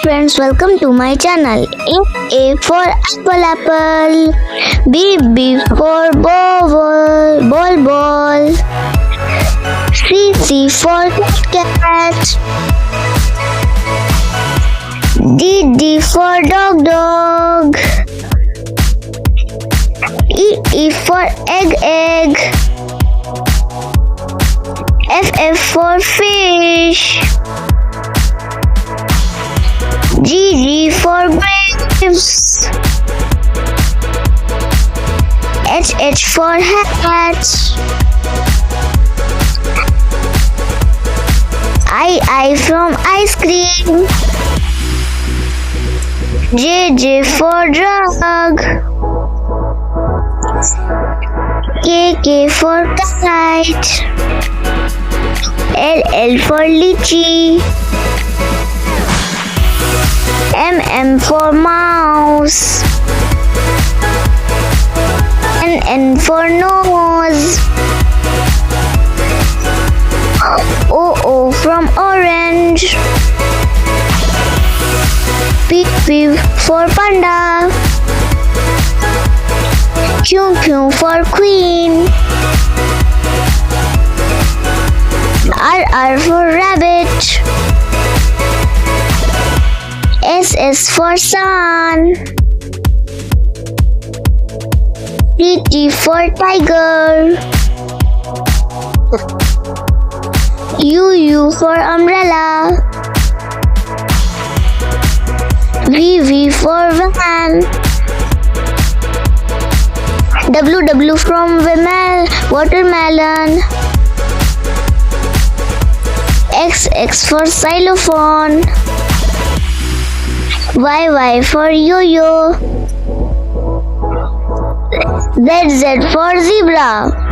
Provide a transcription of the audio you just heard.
friends, welcome to my channel. A for apple. B for ball. C for cat. D for dog. E for egg. F for fish. G for grapes. H for hat. I from ice cream. J for jug. K for kite. L for lychee. M for mouse. N for nose. O from orange. P for panda. Q for queen. R for rabbit. S for sun. T for tiger. U for umbrella. V for van. W from watermelon. X for xylophone. Y for yo-yo. Z for zebra.